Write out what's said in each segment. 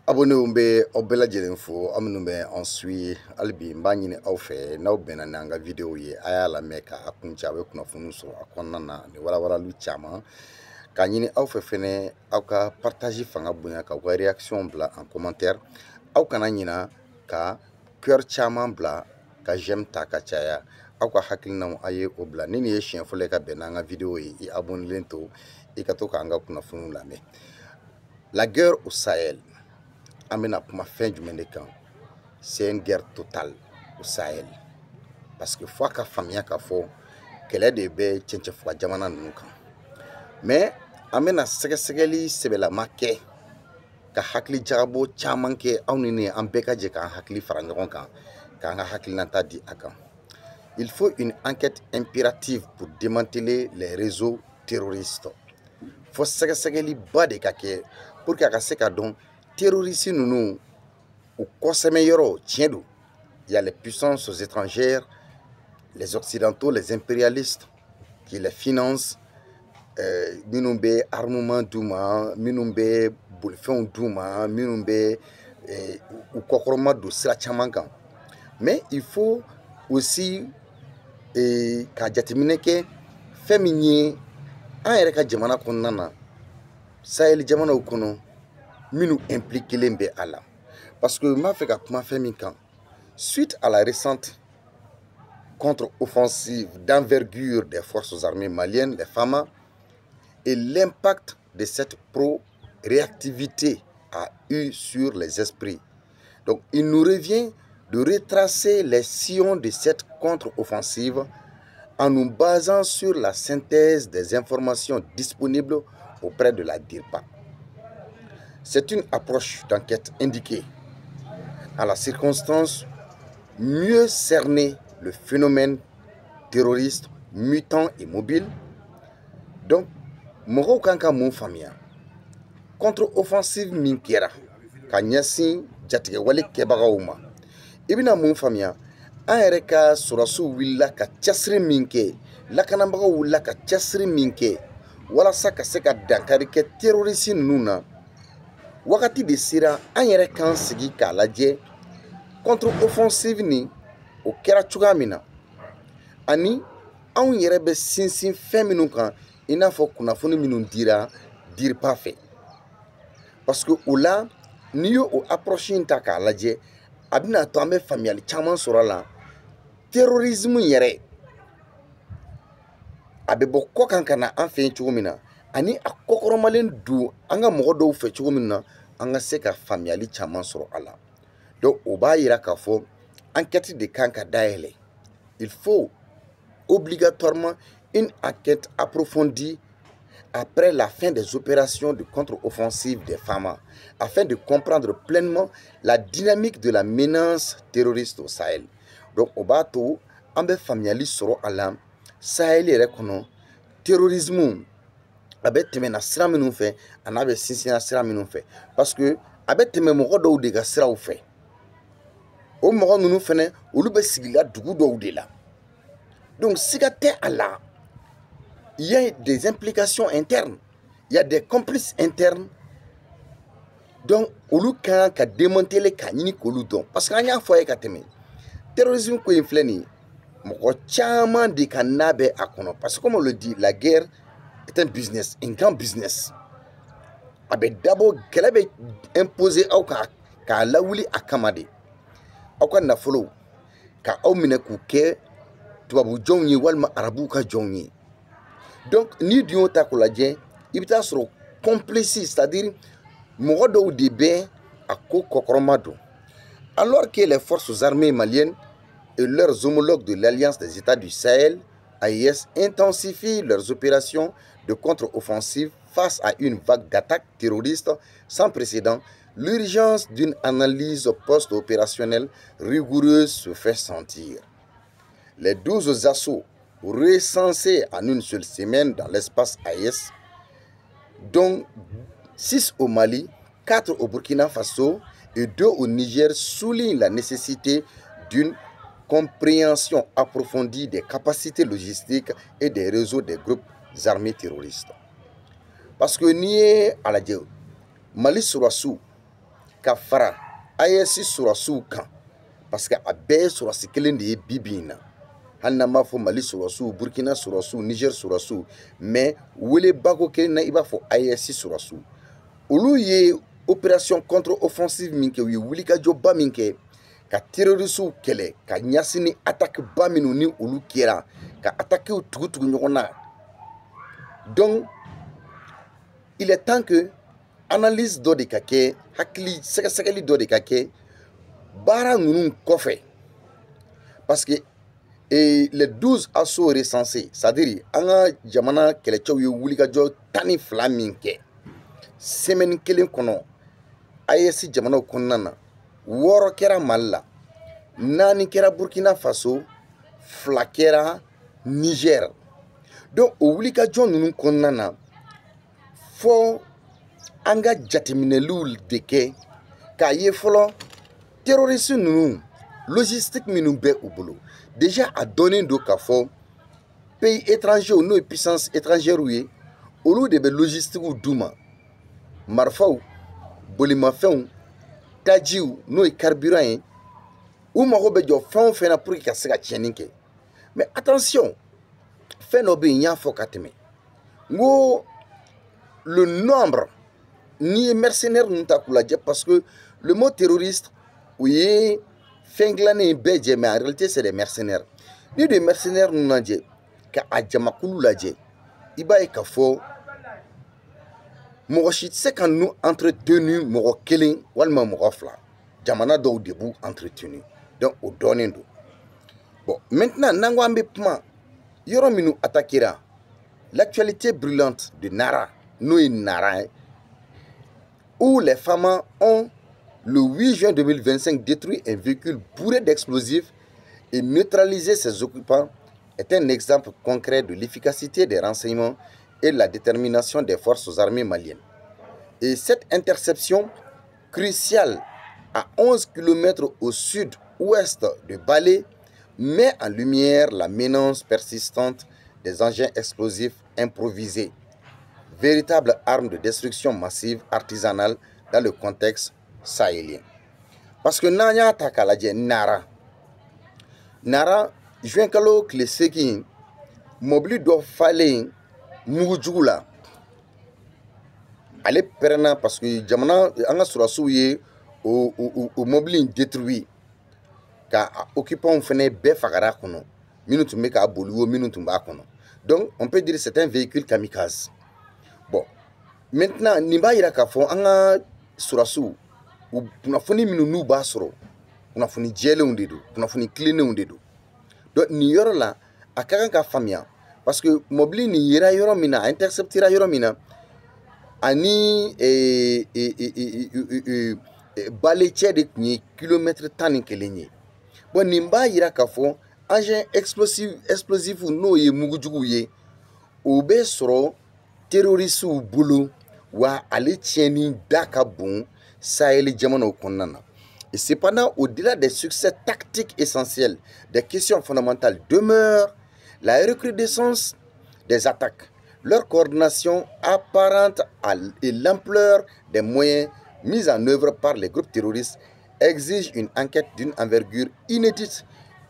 Abonné umbe obela jelenfo amnumbe ensui albi mbanyini awfe na obena nanga video ye ayala meka akuncha we kuna funuso akonna na ni wala lu chama kanyini awfe fene awka partager fanga bunya ka wa réaction bla en commentaire aw kana nyina ka cœur chama bla ka j'aime ta ka chaya awka hakilna aye obla nini ye chien fole ka benanga video ye I abonne lento I ka to ka anga kuna funu lame. La guerre au Sahel amena kuma fin du Ménécan, c'est une guerre totale au Sahel. Parce que fois ka famia ka fo kele de be chenche fwa jamana nuka. Mais amena segeli sebela make ka hakli jarabo chamanke awnini ambeka je ka hakli farangon kan ka nga hakli nanta di akan. Il faut une enquête impérative pour démanteler les réseaux terroristes. Faut segeli ba de kake pour ka se ka don terroristes nous au Kosemeyoro tiendou. Il y a les puissances étrangères, les occidentaux, les impérialistes qui les financent. Minumbe armement douma, minumbe boulfon douma, minumbe ou kokoroma do sila chamankan. Mais il faut aussi ka jatemine ke féminin an yɛrɛ ka jamana kɔnɔna na Sahel jamana kono minu impliqué lembe ala parce que m'a fait ka kuma fɛn min kan suite à la récente contre-offensive d'envergure des forces armées maliennes, les FAMA, et l'impact de cette pro-réactivité a eu sur les esprits. Donc il nous revient de retracer les sillons de cette contre-offensive en nous basant sur la synthèse des informations disponibles auprès de la DIRPA. C'est une approche d'enquête indiquée à la circonstance mieux cerner le phénomène terroriste mutant et mobile. Donc, moro kanka mon famia contre-offensive minkera kanyasi jatige wale kebagauma ibina mon famia aereka surasu willa ka chasri minke lakanambaga willa ka chasri minke wala saka seka dankari ke terroriste nuna wakati de sira anyere kan sigi ka laje contre-offensive ni o kera chugamina ani an yɛrɛ bɛ sinsin fɛn minnu kan I n'a fɔ kunnafoni minnu dira DIRPA fɛ parce que o la n'i y'o approche in ta k'a lajɛ a bɛna to an bɛ faamuyali caman sɔrɔ a la terrorisme yɛrɛ a bɛ bɔ kɔ kan ka na an fɛ yen cogo min na ani a kɔkɔrɔmalen don an ka mɔgɔ dɔw fɛ cogo min na an ka se ka faamuyali caman sɔrɔ a la donc o b'a yira k'a fɔ enquête de kan ka dayɛlɛ il faut obligatoirement une enquête approfondie après la fin des opérations de contre-offensive des FAMA afin de comprendre pleinement la dynamique de la menace terroriste au Sahel. Donc, au bateau, on va familiariser sur la Sahel et terrorisme. Avec teme na sira minnu fɛ ana bɛ sinsin na sira minnu fɛ parce que a bɛ tɛmɛ mɔgɔ dɔw de ka siraw fɛ o mɔgɔ ninnu fɛnɛ olu bɛ sigila dugu dɔw de la. Donc, si il y a des implications internes, il y a des complices internes. Donc, olu kan ka démanteler ka ɲini k'olu dɔn parce que an y'a fɔ a ye ka tɛmɛ terrorisme ko in filɛ nin ye mɔgɔ caman de ka na bɛ a kɔnɔ parce que comme on le dit la guerre est un business, un grand business. A bɛ dabɔ kɛlɛ bɛ imposer aw kan k'a lawuli a kama de aw ka nafolo ka aw minɛ k'u kɛ tubabu jɔnw ye walima arabuw ka jɔnw ye. Donc ni dun y'o ta k'o lajɛ I bɛ taa sɔrɔ complice c'est-à-dire mɔgɔ dɔw de bɛ a ko kɔkɔrɔma don alors que les forces armées maliennes et leurs homologues de l'Alliance des États du Sahel AES intensifient leurs opérations de contre-offensive face à une vague d'attaques terroristes sans précédent. L'urgence d'une analyse post-opérationnelle rigoureuse se fait sentir. Les 12 assauts recensés en une seule semaine dans l'espace AES, dont 6 au Mali, 4 au Burkina Faso et 2 au Niger, soulignent la nécessité d'une compréhension approfondie des capacités logistiques et des réseaux des groupes armés terroristes. Parce que ni à la Mali Sourassou, ka fara AES sɔrɔsiw kan parce que a bɛɛ ye sɔrɔsi kelen de ye bi bi in na hali n'an b'a fɔ Mali sɔrɔsiw Burkina sɔrɔsiw Niger sɔrɔsiw mais welebako kelen na i b'a fɔ AES sɔrɔsiw olu ye opération contre offensive min kɛ u ye wulikajɔba min kɛ ka terrorisiw kɛlɛ ka ɲasin ni attaque ba minnu ni olu kɛra ka attaquew tugu ɲɔgɔn na donc il est temps que analyse dɔ de ka kɛ hakili sɛgɛsɛgɛli dɔ de ka kɛ baara ninnu kɔfɛ parce que les 12 assauts recensés c'est-à-dire an ka jamana kɛlɛcɛw ye wulikajɔ 12 min kɛ semaine kelen kɔnɔ AES jamanaw kɔnɔna na 6 kɛra Mali la 4 kɛra Burkina Faso 2 kɛra Niger donc o wulikajɔ ninnu kɔnɔna na fɔ an ka jateminɛliw de kɛ k'a ye fɔlɔ terroriste ninnu logistique minnu bɛ u bolo déjà a dɔnnen don k'a fɔ pays étrangers n'o ye puissance étrangère ye olu de bɛ logistique d'u ma marifaw bolimafɛnw tajiw n'o ye carburant ye u mago bɛ jɔ fɛn o fɛn na pour que ka se ka tiɲɛni kɛ mais attention fɛn dɔ bɛ yen n y'a fɔ ka tɛmɛ n ko le nombre ni ye mercenaires ninnu ta k'u lajɛ parce que le mot terroriste o ye fɛn dilannen bɛɛ jɛ mais en réalité c'est des mercenaires ni de mercenaires ninnu lajɛ ka a jamakulu lajɛ i b'a ye k'a fɔ mɔgɔ si tɛ se ka ninnu entretenu mɔgɔ kelen walima mɔgɔ fila jamana dɔw de b'u entretenu donc o dɔnnen don bon maintenant n'an ko an bɛ kuma yɔrɔ minnu attaquera l'actualité brûlante de Nara n'o ye Nara ye où les femmes ont le 8 juin 2025 détruit un véhicule bourré d'explosifs et neutralisé ses occupants est un exemple concret de l'efficacité des renseignements et la détermination des forces armées maliennes. Et cette interception cruciale à 11 km au sud-ouest de Balé met en lumière la menace persistante des engins explosifs improvisés, véritable arme de destruction massive artisanale dans le contexte sahélien. Parce que Nanya Takalaje Nara, juin kalo kile seki mobili dɔ falen mugujugu la ale pɛrɛnna parce que jamana an ka sɔrɔsiw ye o mobili détruit ka occupants fɛnɛ bɛɛ fagara kɔnɔ minnu tun bɛ k'a boli o minnu tun b'a kɔnɔ donc on peut dire c'est un véhicule kamikaze. Bon maintenant nin b'a yira k'a fɔ an ka sɔrɔsiw u kunnafoni minnu n'u b'a sɔrɔ kunnafoni jɛlenw de don kunnafoni tilennenw de don donc nin yɔrɔ la a ka kan ka faamuya parce que mobili nin yera yɔrɔ min na a interceptera yɔrɔ min na ani Balé cɛ de tun ye kilomètre 11 ye bon nin b'a yira k'a fɔ engin explosif n'o ye mugujugu ye o bɛ sɔrɔ terroristew bolo wa ale tiɲɛni da ka bon Sahel jamanaw kɔnɔna na. Et cependant, au-delà des succès tactiques essentiels, des questions fondamentales demeurent la recrudescence des attaques, leur coordination apparente et l'ampleur des moyens mis en œuvre par les groupes terroristes exigent une enquête d'une envergure inédite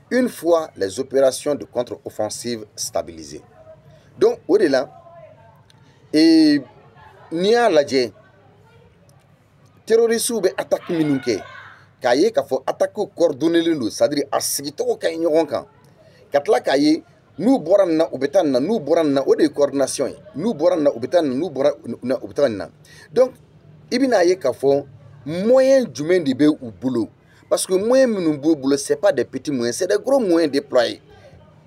une fois les opérations de contre-offensive stabilisées. Donc, au-delà, et Nia Ladje, terroristes ou attaque minouke, kaye k'a fɔ attaque coordonné le c'est-à-dire a sigitɔgɔ ka ɲi ɲɔgɔn kan ka tila k'a ye n'u bɔra nin na u bɛ taa nin na n'u bɔra nin na o de ye coordination ye n'u bɔra nin na u bɛ taa nin na n'u bɔra nin na u bɛ taa nin na donc i bɛna ye k'a fɔ moyen jumɛn de bɛ u bolo parce que moyen minnu b'u bolo c'est pas des petits moyens c'est des gros moyens déployés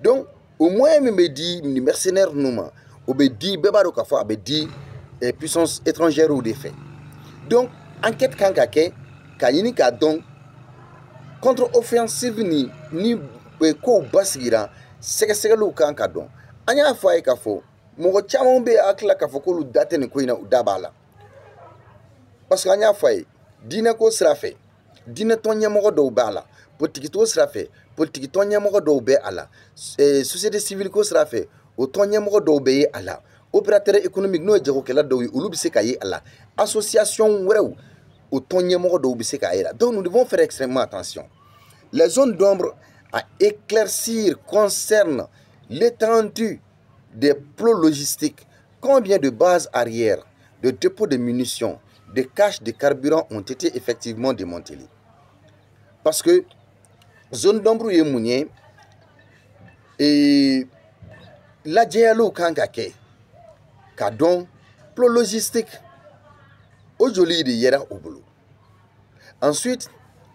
donc au moyen min bɛ di nin mercenaires ninnu ma o bɛ di bɛɛ b'a dɔn k'a fɔ a bɛ di puissance étrangère de fait donc enquête kan ka kɛ ka ɲini k'a dɔn contre-offensive ni kow basigira sɛgɛsɛgɛliw kan ka dɔn an y'a fɔ a ye k'a fɔ mɔgɔ caman bɛ hakili k'a fɔ k'olu da tɛ nin ko in na u da b'a la parce que an y'a fɔ a ye diinɛko sira fɛ diinɛtɔn ɲɛmɔgɔ dɔw b'a la politikito sira fɛ politikitɔn ɲɛmɔgɔ dɔw bɛ a la société civile ko sira fɛ o tɔn ɲɛmɔgɔ dɔw bɛ ye a la opérateur économique n'o ye jagokɛla dɔw ye olu bɛ se ka ye a la association wɛrɛw Donc nous devons faire extrêmement attention. Les zones d'ombre à éclaircir concernent l'étendue des plots logistiques, combien de bases arrière, de dépôts de munitions, de caches de carburant ont été effectivement démantelés. Parce que zone d'ombre est mounier et la dialo kankake kadon plot logistique au joli de yera au boulot. Ensuite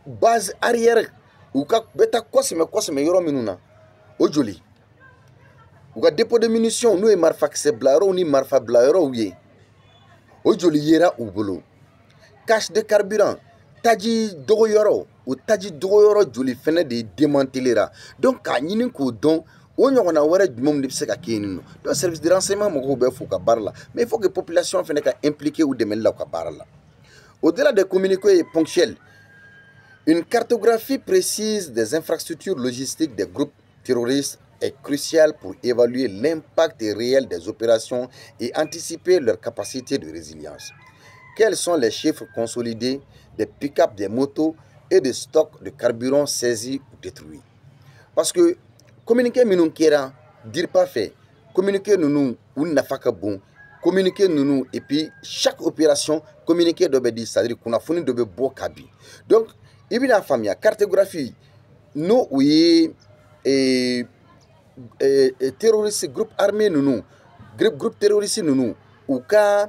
base arrière ou ka beta kosme yoro minuna au joli ou ka dépôt de munitions nous et marfa blaro ni marfa blaro ouye au joli yera au boulot. Cache de carburant taji dogoyoro ou taji dogoyoro joli fene de démantelera. Donc ka nyinin ko don on y a wara djumom de seka kenino. Donc service de renseignement mo be fo ka barla, mais il faut que la population fene ka impliquée ou de la ka barla. Au-delà des communiqués ponctuels, une cartographie précise des infrastructures logistiques des groupes terroristes est cruciale pour évaluer l'impact réel des opérations et anticiper leur capacité de résilience. Quels sont les chiffres consolidés des pick-up, des motos et des stocks de carburant saisis ou détruits? Parce que communiquer nous kera dire pas fait, communiquer nous ou n'a pas que bon, communiquer nous et puis chaque opération communiquer doit dire c'est-à-dire qu'on a fourni de beaux cabis. Donc il y a une famille cartographie nous oui et terroristes groupe armé nous groupe terroriste nous ou cas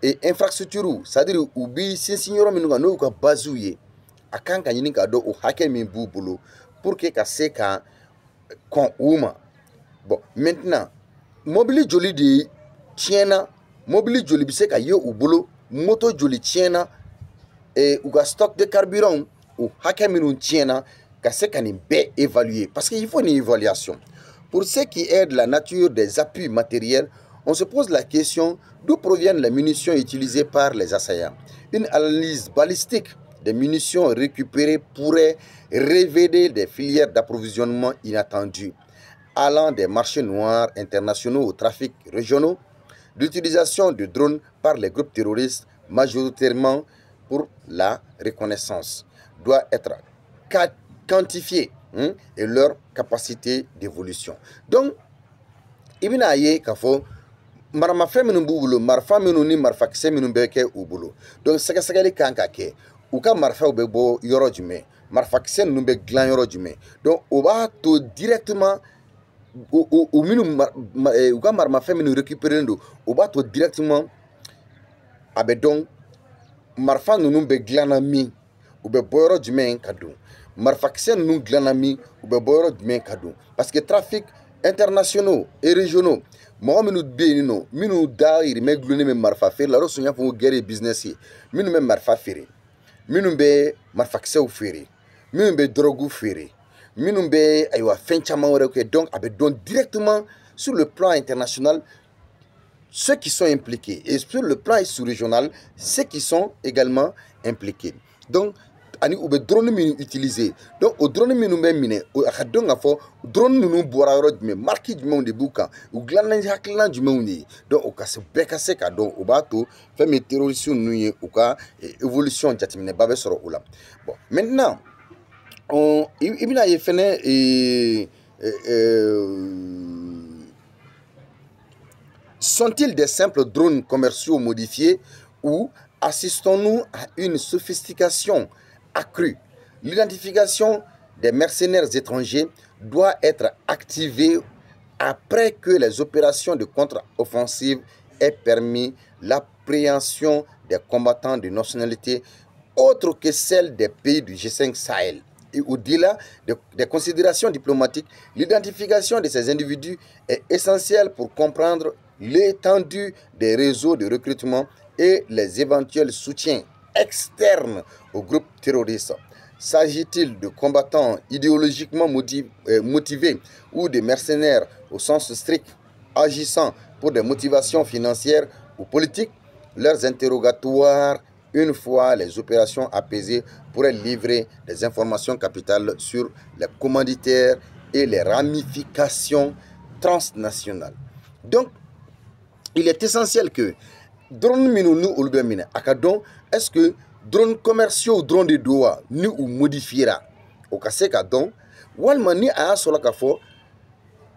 et infrastructure c'est-à-dire ou bi signoro nous no ka bazouye akanga nyini ka do o hake min bubulo pour que ka se ka kon uma. Bon maintenant mobile joli de tiena mobile joli bi se ka yo u bolo moto joli tiena et ou ka stock de carburant ou hake min tiena ka se ka ni bé évaluer parce qu'il faut une évaluation. Pour ce qui est de la nature des appuis matériels, on se pose la question d'où proviennent les munitions utilisées par les assaillants. Une analyse balistique des munitions récupérées pourrait révéler des filières d'approvisionnement inattendues, allant des marchés noirs internationaux aux trafics régionaux. L'utilisation de drones par les groupes terroristes, majoritairement pour la reconnaissance, doit être quantifiée et leur capacité d'évolution. Donc, il y a marama feminu bubulo marfa minu ni marfa kise minu beke ubulo. Donc saka kanka ke ou ka marfa ou bebo yoro jume marfa kise nu be glan yoro jume. Donc on va to directement au minu ou ka marama feminu récupérer ndo on va to directement abe donc marfa nu be glana mi ou be boyoro jume kadou marfa kise nu glana mi ou be boyoro jume kadou parce que trafic internationaux et régionaux moi minu be no minu da iri me glone me marfa fer la ro sonya fo guerre business minu me marfa fere minu be marfa kse fere minu be drogue fere minu be aywa fenchama wore que donc avec donc directement sur le plan international ceux qui sont impliqués et sur le plan sous-régional ceux qui sont également impliqués. Donc ani ube drone minu utilisé donc au drone minu mine o akadonga fo drone minu boraro me marki du monde buka ou glanna haklan du monde donc o kase bekase ka donc o bato fait mes terroristes nuye ou ka évolution jatimine babe soro ulam. Bon maintenant on ibina yefene sont-ils des simples drones commerciaux modifiés ou assistons-nous à une sophistication accrue? L'identification des mercenaires étrangers doit être activée après que les opérations de contre-offensive aient permis l'appréhension des combattants de nationalité autre que celle des pays du G5 Sahel. Et au-delà des considérations diplomatiques, l'identification de ces individus est essentielle pour comprendre l'étendue des réseaux de recrutement et les éventuels soutiens externes aux groupes terroristes. S'agit-il de combattants idéologiquement motivés ou de mercenaires au sens strict agissant pour des motivations financières ou politiques? Leurs interrogatoires, une fois les opérations apaisées, pourraient livrer des informations capitales sur les commanditaires et les ramifications transnationales. Donc, il est essentiel que drone minu nu ulbe mine akadon est-ce que drone commerciaux drone de doa ni u modifiera o ka se ka dɔn walima ni a y'a sɔrɔ k'a fɔ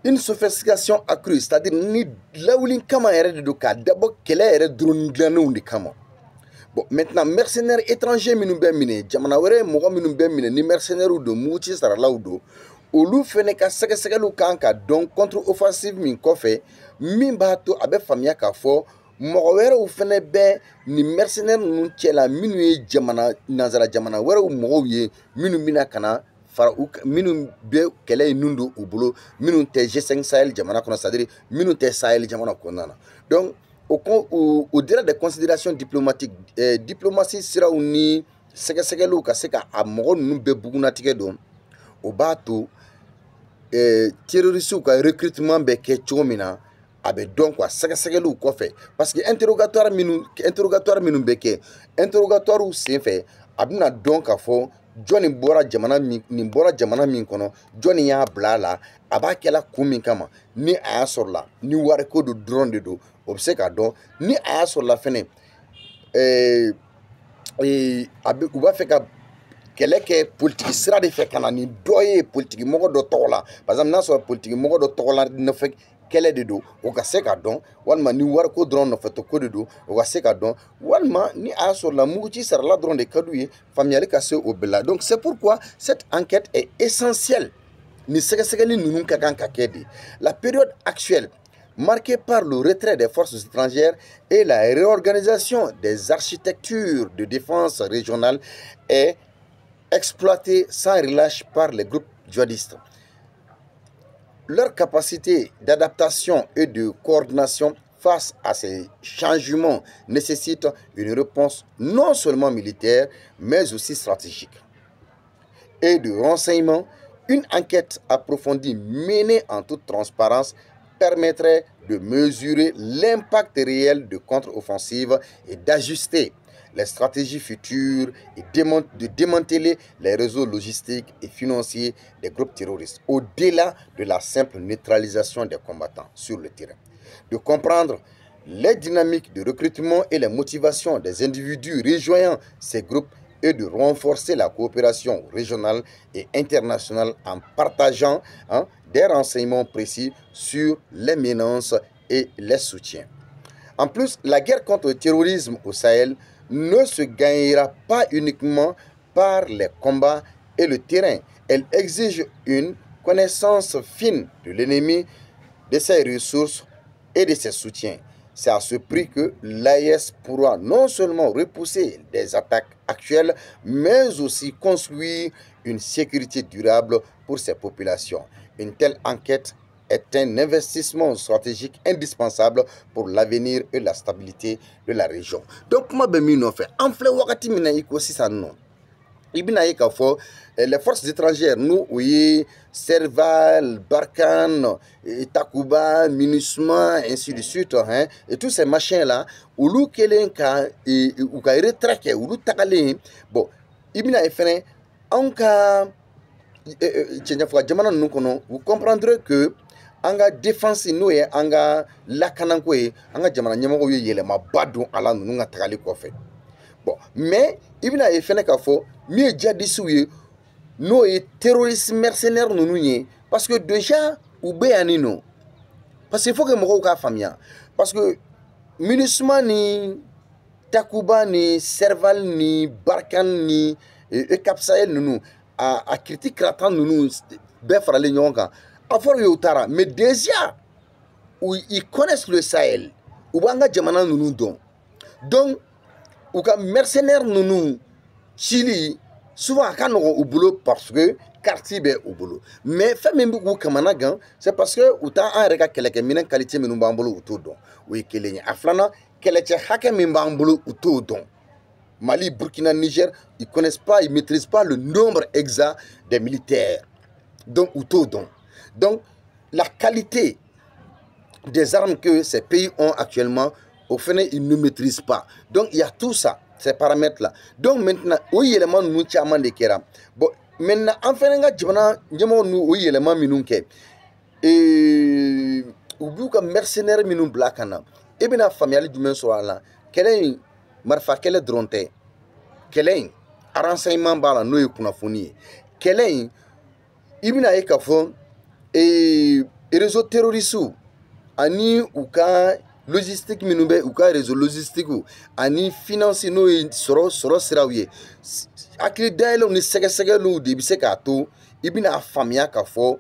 une sophistication accrue, c'est-à-dire ni lawulin kama yɛrɛ de don k'a dabɔ kɛlɛ yɛrɛ drone dilannenw de kama. Bon, maintenant mercenaires étrangers minnu bɛ minɛ jamana wɛrɛ mɔgɔ minnu bɛ minɛ ni mercenaires don muguci saralaw don olu fɛnɛ ka sɛgɛsɛgɛliw kan ka dɔn contre offensive min kɔfɛ min b'a to a bɛ faamuya k'a fɔ mɔgɔ wɛrɛw fɛnɛ bɛ ni mercenaires ninnu cɛla minnu ye jamana nanzara jamana wɛrɛw mɔgɔw ye minnu bɛna ka na fara minnu bɛ kɛlɛ in nun don u bolo minnu tɛ G5 Sahel jamana kɔnɔ c'est-à-dire minnu tɛ Sahel jamana kɔnɔna na. Donc au-delà des considérations diplomatiques diplomatie siraw ni sɛgɛsɛgɛliw ka se ka a mɔgɔ ninnu bɛɛ bugunatigɛ dɔn o b'a to terroristes ka recrutement bɛ kɛ cogo min na a bɛ dɔn quoi sɛgɛsɛgɛliw kɔfɛ parce que interrogatoire minnu bɛ kɛ interrogatoires senfɛ a bɛna dɔn k'a fɔ jɔnni bɔra jamana min kɔnɔ jɔnni y'a bila a la a b'a kɛla kun min kama ni a y'a sɔrɔ la ni wariko don dɔrɔn de don o bɛ se ka dɔn ni a y'a sɔrɔ la fɛnɛ u b'a fɛ ka kɛlɛ kɛ politiki sira de fɛ ka na ni dɔ ye politiki mɔgɔ dɔ tɔgɔ la par exemple n'a sɔrɔ politiki mɔgɔ dɔ tɔgɔ la nɔfɛ kɛlɛ de don o ka se ka dɔn walima ni wariko dɔrɔn nɔfɛtɔ ko de don o ka se ka dɔn walima ni a y'a sɔrɔ la muguci sarala dɔrɔn de ka d'u ye faamuyali ka se o bɛɛ la donc c'est pourquoi cette enquête est essentielle ni sɛgɛsɛgɛli ninnu ka kan ka kɛ de la période actuelle marquée par le retrait des forces étrangères et la réorganisation des architectures de défense régionale est exploitée sans relâche par les groupes djihadistes. Leur capacité d'adaptation et de coordination face à ces changements nécessite une réponse non seulement militaire, mais aussi stratégique. Et de renseignement, une enquête approfondie menée en toute transparence permettrait de mesurer l'impact réel de contre-offensive et d'ajuster les stratégies futures et de démanteler les réseaux logistiques et financiers des groupes terroristes, au-delà de la simple neutralisation des combattants sur le terrain. De comprendre les dynamiques de recrutement et les motivations des individus rejoignant ces groupes et de renforcer la coopération régionale et internationale en partageant des renseignements précis sur les menaces et les soutiens. En plus, la guerre contre le terrorisme au Sahel ne se gagnera pas uniquement par les combats et le terrain. Elle exige une connaissance fine de l'ennemi, de ses ressources et de ses soutiens. C'est à ce prix que l'AES pourra non seulement repousser des attaques actuelles, mais aussi construire une sécurité durable pour ses populations. Une telle enquête est un investissement stratégique indispensable pour l'avenir et la stabilité de la région. Donc, comment fait en fait wakati mina iko sisa non. Ibina ye kafo les forces étrangères nous oui Serval, Barkhane, Takuba, Minusma, ainsi de suite hein, et tous ces machins là ulu kelen ka ou ka retraquer ulu takale bon ibina efene anka jamana nous kono vous comprendrez que anga défense no ye anga lakananko ye anga jamana nyamago ye yelema badu ala nunu nga takali kofe bon mais ibina e fene ka fo mi jadisiw ye no ye terroriste mercenaire nunu ye parce que déjà ube anino parce qu'il faut que mogo ka famia parce que MINUSMA ni Takuba ni Serval ni Barkhane ni Cap Sahel nunu a critique ratan nunu be farale nyonga affaire yotara mais déjà où ils connaissent le Sahel ou banga jamana nunu donc ou ka mercenaires nunu Chili souvent quand on au boulot parce que quartier be au boulot mais fait même beaucoup kamana gan c'est parce que autant en reka keleke minen qualité minu bambolo uto don oui kelenya aflana keleke hake min bambolo uto don Mali, Burkina, Niger, ils connaissent pas, ils maîtrisent pas le nombre exact des militaires donc uto don. Donc, la qualité des armes que ces pays ont actuellement, au final, ils ne maîtrisent pas. Donc, il y a tout ça, ces paramètres-là. Donc, maintenant, oui, élément nous tient de kera. Bon, maintenant, enfin, nous, oui, élément minunke. Et, ou bien, mercenaires minun blakana. Et bien, la famille du même soir là, quel est marfa, quel est dronté, kɛlɛ in renseignement b'a la n'o ye kunnafoni ye. Kɛlɛ in i bɛna ye k'a fɔ réseau terroriste ani u ka logistique minnu bɛ u ka réseau logistique ani finance n'o ye sɔrɔ siraw ye. Hakili dayɛlɛw ni sɛgɛsɛgɛliw de bɛ se k'a to i bɛna faamuya k'a fɔ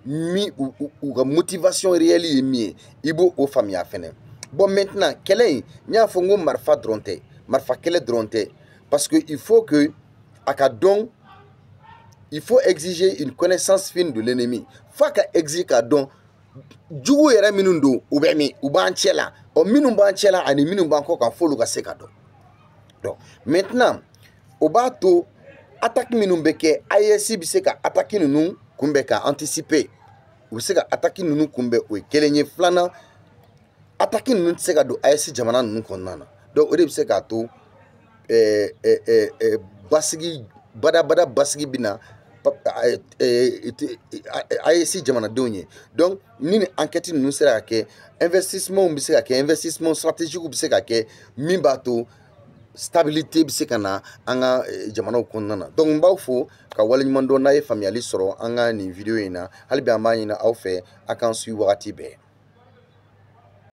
u ka motivation réelle ye min ye i b'o faamuya fɛnɛ. Bon maintenant kɛlɛ in n y'a fɔ n ko marifa dɔrɔn tɛ marifa kɛlɛ dɔrɔn tɛ parce que il faut que a ka dɔn il faut exiger une connaissance fine de l'ennemi. F'a ka exige k'a dɔn jugu yɛrɛ minnu don u bɛ min u b'an cɛ la minnu b'an cɛ la ani minnu b'an kɔ kan f'olu ka se ka dɔn. Donc maintenant o b'a to attaque minnu bɛ kɛ AES bɛ se ka attaque ninnu kunbɛn ka anticiper u bɛ se ka attaque ninnu kunbɛn o ye kelen ye. Filanan attaque ninnu tɛ se ka don AES jamana ninnu kɔnɔna na. Donc o de bɛ se k'a to basigi badabada basigi bɛ na AES jamanadenw ye. Donc ni enquête ninnu sera ka kɛ investissement bɛ se ka kɛ investissement stratégique bɛ se ka kɛ min b'a to stabilité bɛ se ka na an ka jamanaw kɔnɔna na. Donc n b'aw fo ka waleɲuman dɔn n'a ye faamuyali sɔrɔ an ka nin vidéo in na hali bi an b'a ɲini aw fɛ a k'an suit wagati bɛɛ.